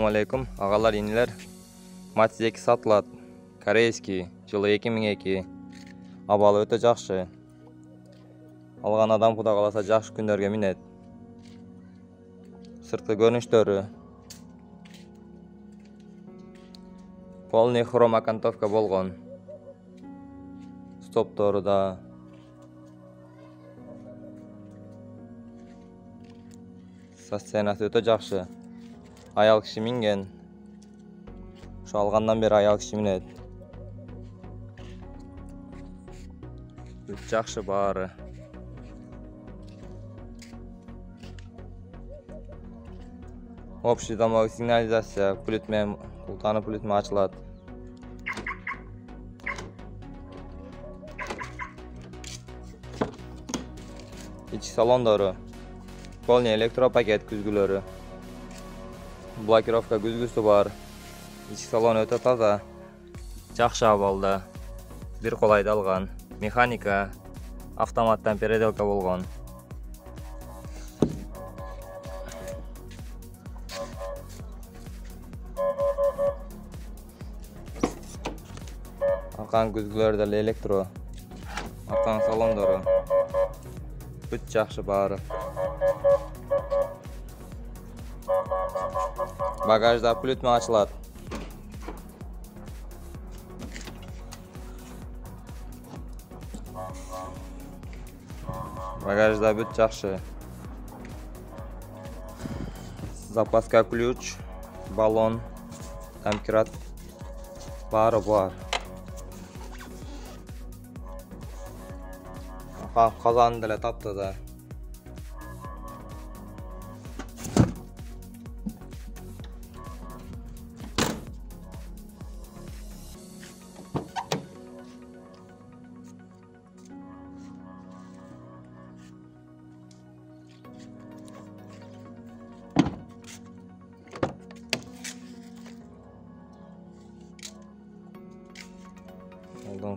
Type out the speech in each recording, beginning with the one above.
Assalamu alaikum. Ağalar iniler. Matiz 2 satılат. Koreyski. Жылы 2002. Абалы өтө жакшы. Алган адам Кудай кааласа жакшы күндөргө минет. Сырткы көрүнүштөрү. Полный хром окантовка болгон. Стоптору да. Сценасы өтө жакшы. Аял киши минген. Ошо алгандан бери аял киши минет. Жакшы баары. Общий домовой сигнализация пульт менен ултанып пульт менен ачылат. Ички салондору. Полный электропакет күзгүлөрү. Блокировка күзгүсү бар. Ички салон өтө таза. Жакшы абалда. Бир кол айдалган. Механика, автоматтан переделка болгон. Аркан күзгүлөр деле электро. Аркан салондору. Бүт жакшы баары. Багажда пульт менен ачылат. Багажда бүт жакшы. Запаска ключ, баллон, домкрат баары бар. Казан деле таптыда.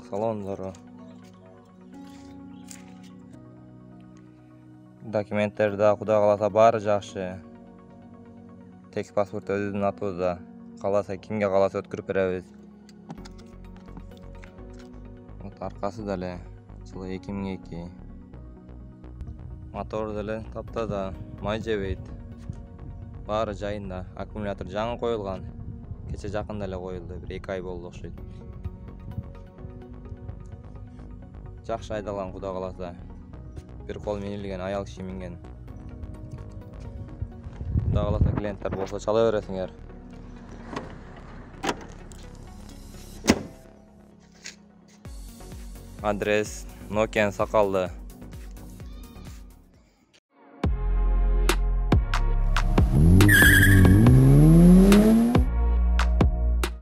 Салондору. Документтерде Кудай кааласа баары жакшы. Тек паспорт өзүнүн атыбызда. Кааласа кимге кааласа өткөрүп беребиз. Аркасы деле жылы 2002. Мотор деле таптаза, май жебейт. Баары жайында. Аккумулятор жаңы коюлган. Кече жакында эле коюлду. 1-2 ай болду окшойт. Жакшы айдалган Кудай кааласа. Бир кол минилген, аял киши минген. Кудай кааласа клиенттер болсо чала бересиңер. Адрес Nokian Сакалды.